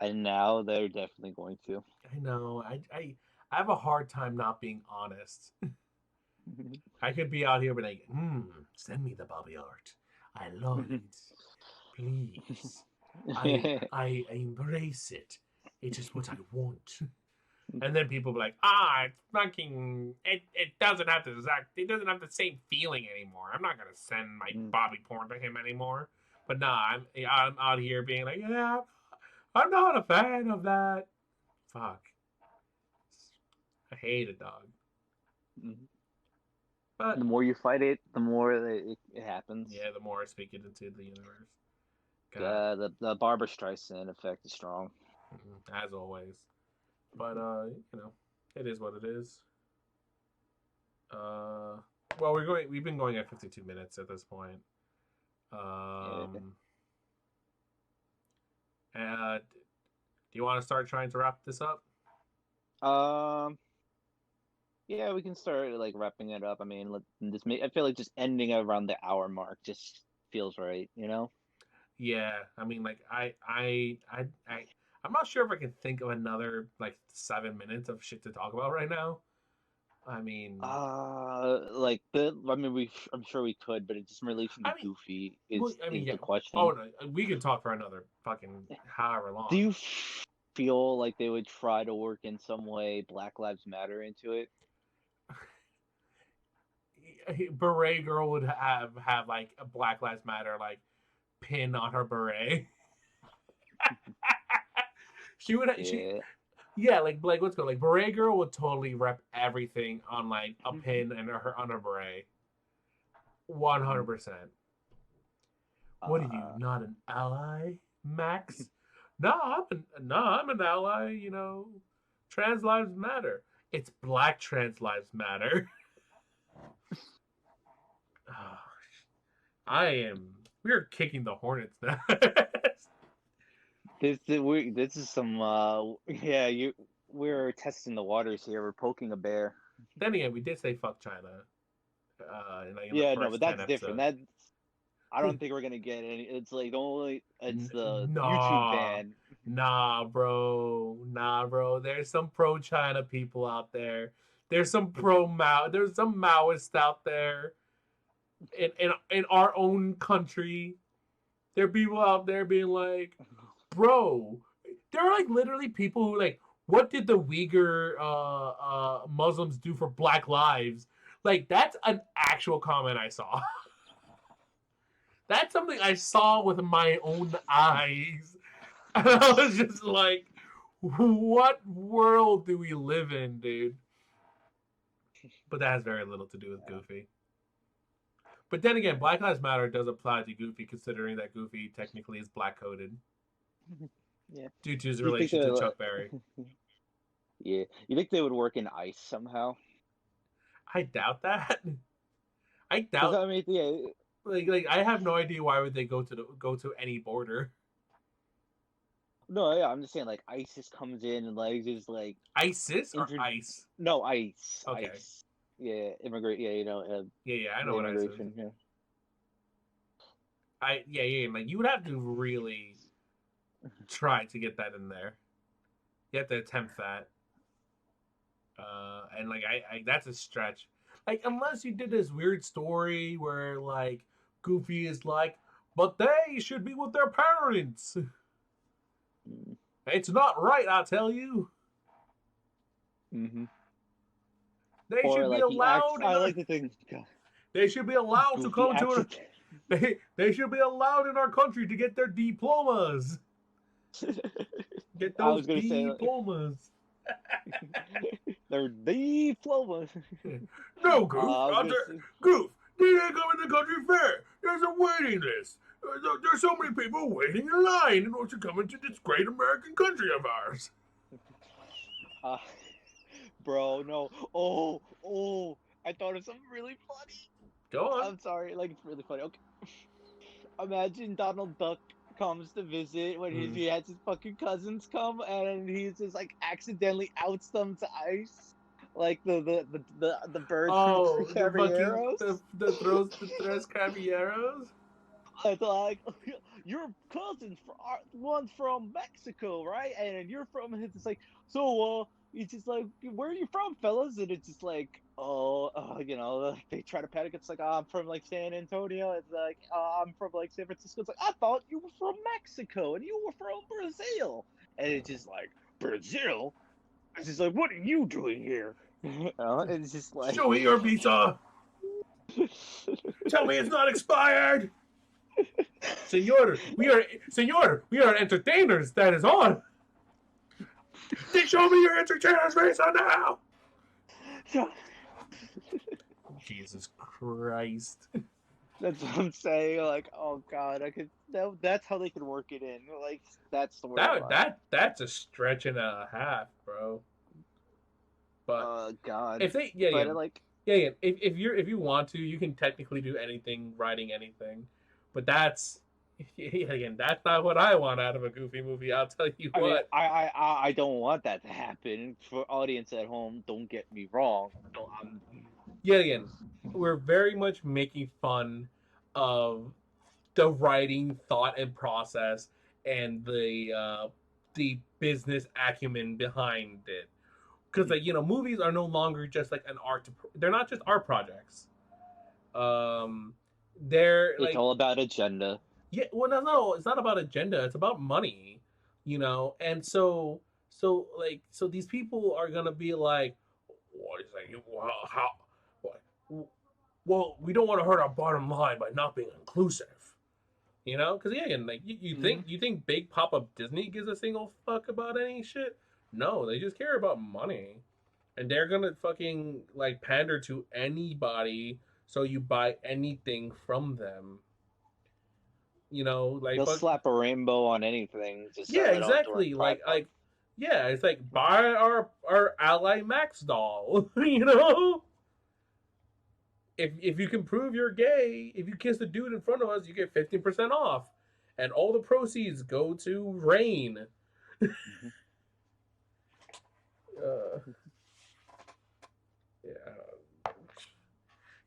And now they're definitely going to. I know. I have a hard time not being honest. I could be out here, but like, send me the Bobby art. I love it. Please. I embrace it. It is what I want. And then people be like, it's fucking it doesn't have the same feeling anymore. I'm not gonna send my Bobby porn to him anymore. But nah, I'm out here being like, yeah, I'm not a fan of that. Fuck. I hate it, dog. The But more you fight it, the more it happens. yeah, the more I speak it into the universe. God, The Barbara Streisand effect is strong. as always. But it is what it is. Uh, well, we've been going at 52 minutes at this point. Yeah. Do you want to start trying to wrap this up? Um. Yeah, we can start like wrapping it up. I mean, I feel like just ending around the hour mark just feels right. Yeah, I mean, like I'm not sure if I can think of another like 7 minutes of shit to talk about right now. I mean, I mean, I'm sure we could, but it's just in relation to I mean, Goofy well, is yeah. the Oh question. no, we could talk for another fucking however Do long. you feel like they would try to work in some way Black Lives Matter into it? Beret girl would have like a Black Lives Matter like pin on her beret. She Yeah. yeah, like let's go. Like beret girl would totally rep everything on like a pin and her on her beret. 100%. What are you, Uh, not an ally, Max? No, I'm an ally. Trans lives matter. It's Black trans lives matter. Oh, I am. We are kicking the hornets now. this is some yeah, we're testing the waters here. We're poking a bear. Then again, we did say fuck China. In the Yeah, no, but first 10 that's different. episodes. I don't think we're gonna get any. It's the YouTube Nah, ban. nah, bro. There's some pro China people out there. There's some pro Mao. There's some Maoists out there in our own country. There are people out there being like, bro. There are like literally people who like, what did the Uyghur Muslims do for Black lives? Like that's an actual comment I saw. That's something I saw with my own eyes. And I was just like, what world do we live in, dude? But that has very little to do with Goofy. But then again, Black Lives Matter does apply to Goofy, considering that Goofy technically is black coded Yeah. due to his You think relation to they Chuck Berry. Yeah. You think they would work in ice somehow? I doubt that. I Because doubt I mean, yeah. like I have no idea why would they go to any border. No, yeah, I'm just saying, like, ISIS comes in and, like, just, like, ISIS or intro- ICE? no, ICE. Okay. ICE. Yeah, immigrate, yeah, Yeah, I know the what ICE is. immigration, yeah. Like you would have to really try to get that in there. You have to attempt that. And like I that's a stretch. Like unless you did this weird story where like Goofy is like, but they should be with their parents. Mm. It's not right, I tell you. Mm-hmm. They Or, should be like, allowed. I like to think, God, They should be allowed to Goofy come to. accident- They should be allowed in our country to get their diplomas. Get I those was gonna say, diplomas. they're diplomas. No, Goof. Goof, they didn't come in the country fair. There's a waiting list. There's so many people waiting in line in order to come into this great American country of ours. Bro, no. Oh, I thought of something really funny. Go on. I'm sorry, like, it's really funny. Okay. Imagine Donald Duck comes to visit when he has his fucking cousins come, and he's just, like, accidentally outs them to ice. Like the birds Oh, from the Caballeros. fucking the tres caballeros. It's like, your cousins, one's from Mexico, right? And you're from, it's just like, so, it's just like, where are you from, fellas? And it's just like, they try to panic. It's like, oh, I'm from, like, San Antonio. It's like, oh, I'm from, like, San Francisco. It's like, I thought you were from Mexico and you were from Brazil. And it's just like, Brazil? It's just like, what are you doing here? It's just like, Show me your visa. Tell me it's not expired. Senor, we are entertainers. That is on. They show me your entertainer's visa now. Jesus Christ. That's what I'm saying. Like, oh God, that's how they can work it in. Like, that's the word. That's a stretch and a half, bro. But God, if they if you want to, you can technically do anything, writing anything, but that's not what I want out of a Goofy movie. I'll tell you what. Mean, I don't want that to happen. For audience at home, don't get me wrong. We're very much making fun of the writing, thought, and process, and the business acumen behind it. Because movies are no longer just like an art. They're not just art projects. It's all about agenda. Yeah, well, no, it's not about agenda. It's about money, And so these people are gonna be like, what is that? Well, we don't want to hurt our bottom line by not being inclusive, Because you think Big Papa Disney gives a single fuck about any shit? No, they just care about money, and they're gonna fucking like pander to anybody so you buy anything from them. They'll slap a rainbow on anything. Exactly. It's like buy our Ally Max doll. If you can prove you're gay, if you kiss the dude in front of us, you get 15% off, and all the proceeds go to Rain.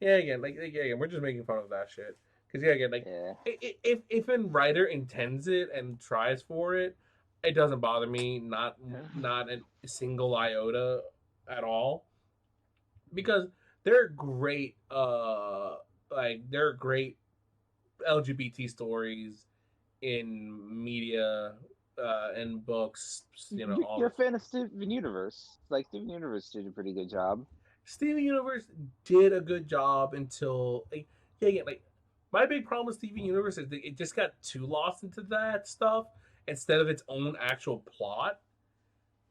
We're just making fun of that shit. Because if a writer intends it and tries for it, it doesn't bother me. Not a single iota at all. Because they're great. They're great LGBT stories in media, in books. You're a fan of Steven Universe. Like, Steven Universe did a pretty good job. Steven Universe did a good job until my big problem with Steven Universe is that it just got too lost into that stuff instead of its own actual plot.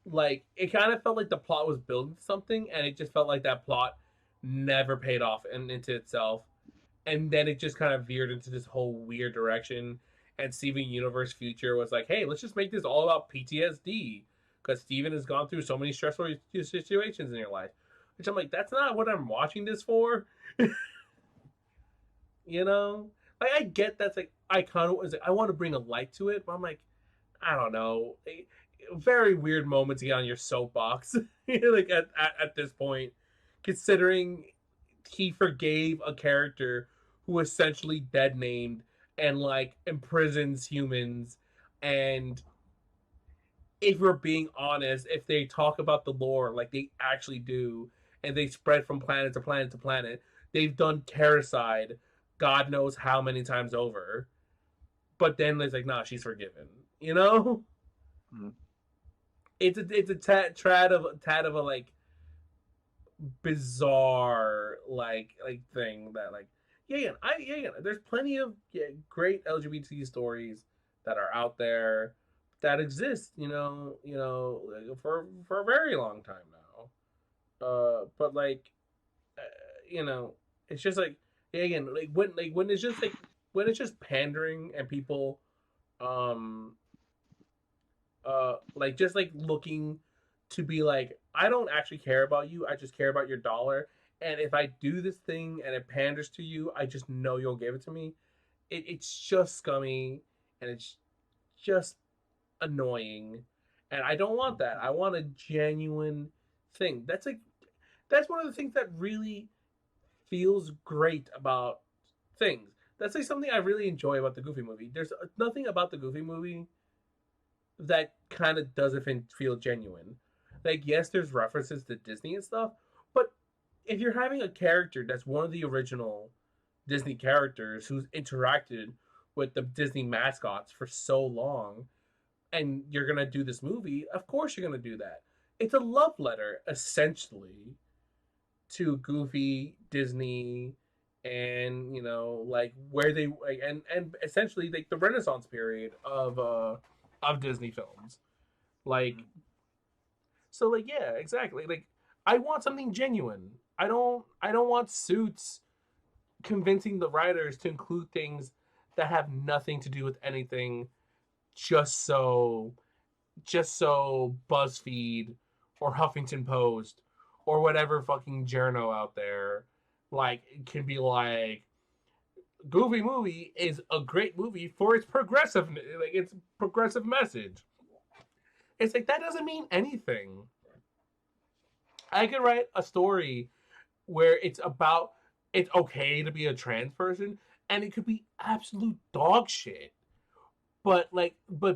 Like, it kind of felt like the plot was building something, and it just felt like that plot never paid off into itself. and then it just kind of veered into this whole weird direction. And Steven Universe Future was like, hey, let's just make this all about PTSD because Steven has gone through so many stressful situations in your life. Which I'm like, that's not what I'm watching this for. You know, like I get that's like I kind of was like I want to bring a light to it, but I'm like, I don't know, very weird moment to get on your soapbox, like at this point, considering he forgave a character who essentially dead named and like imprisons humans, and if we're being honest, if they talk about the lore like they actually do, and they spread from planet to planet to planet, they've done Terracide, God knows how many times over. But then it's like, nah, she's forgiven. You know, Mhm. it's a tad of a like bizarre like thing that like there's plenty of great LGBT stories that are out there that exist, for a very long time now. But like, uh, you know, it's just like, yeah, again, when it's just like when it's just pandering and people, um, like just like looking to be like, I don't actually care about you. I just care about your dollar. And if I do this thing and it panders to you, I just know you'll give it to me. It's just scummy and it's just annoying. And I don't want that. I want a genuine thing. That's one of the things that really feels great about things. That's like something I really enjoy about the Goofy movie. There's nothing about the Goofy movie that kind of doesn't feel genuine. Like, yes, there's references to Disney and stuff, but if you're having a character that's one of the original Disney characters who's interacted with the Disney mascots for so long, and you're gonna do this movie, of course you're gonna do that. It's a love letter, essentially, to Goofy, Disney, and like where they like, and essentially like the Renaissance period of Disney films. Like, so like yeah, exactly. Like I want something genuine. I don't want Suits convincing the writers to include things that have nothing to do with anything just so BuzzFeed or Huffington Post or whatever fucking journo out there like can be like, Goofy movie is a great movie for its progressive message. It's like that doesn't mean anything. I could write a story where it's okay to be a trans person and it could be absolute dog shit. But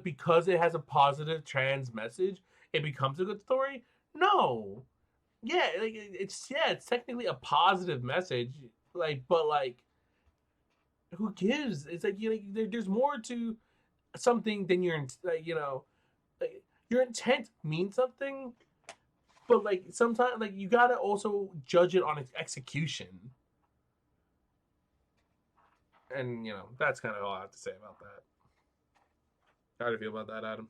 because it has a positive trans message, it becomes a good story? No. Yeah, like it's technically a positive message, but who gives? It's like there's more to something than like, your intent means something, but like sometimes like you gotta also judge it on its execution. And that's kind of all I have to say about that. How do you feel about that, Adam?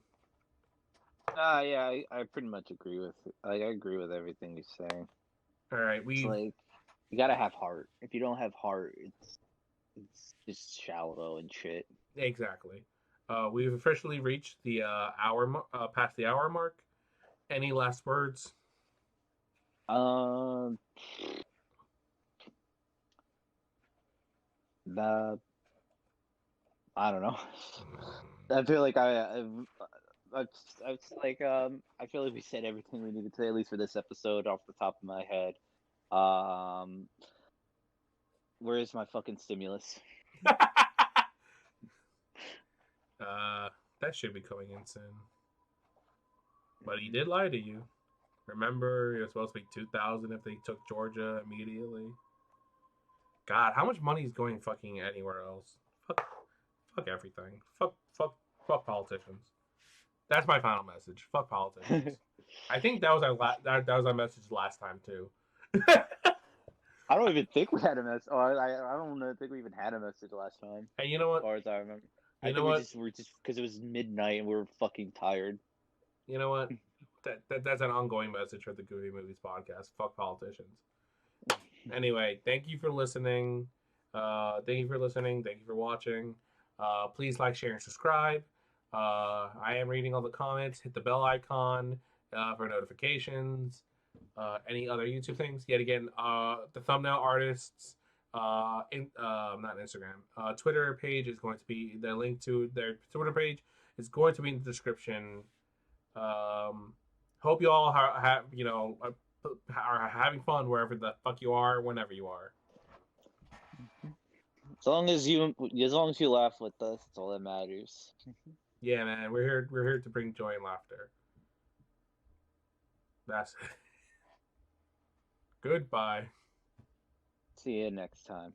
Yeah, I pretty much agree with I agree with everything you're saying. All right, It's we've like you gotta have heart. If you don't have heart, it's just shallow and shit. exactly. We've officially reached the past the hour mark. Any last words? Um, the I don't know. I feel like I feel like we said everything we needed to say, at least for this episode, off the top of my head. Um, where is my fucking stimulus? uh, that should be coming in soon. But he did lie to you. Remember, it was supposed to be 2,000 if they took Georgia immediately. God, how much money is going fucking anywhere else? Fuck everything. Fuck politicians. That's my final message. Fuck politicians. I think that was that was our message last time too. I don't even think we had a message. Oh, I don't think we even had a message last time, Hey, you know as what? far as I remember. I You know think what? we're just because it was midnight and we were fucking tired. You know what? That's an ongoing message for the Goofy Movies podcast. Fuck politicians. Anyway, thank you for listening. Thank you for listening. Thank you for watching. Please like, share, and subscribe. I am reading all the comments. Hit the bell icon for notifications. Any other YouTube things? Yet again, the thumbnail artists, not Instagram, Twitter page is going to be the link to their Twitter page is going to be in the description. Hope you all have are having fun wherever the fuck you are, whenever you are. As long as you laugh with us, that's all that matters. Yeah, man, we're here to bring joy and laughter. That's it. Goodbye. See you next time.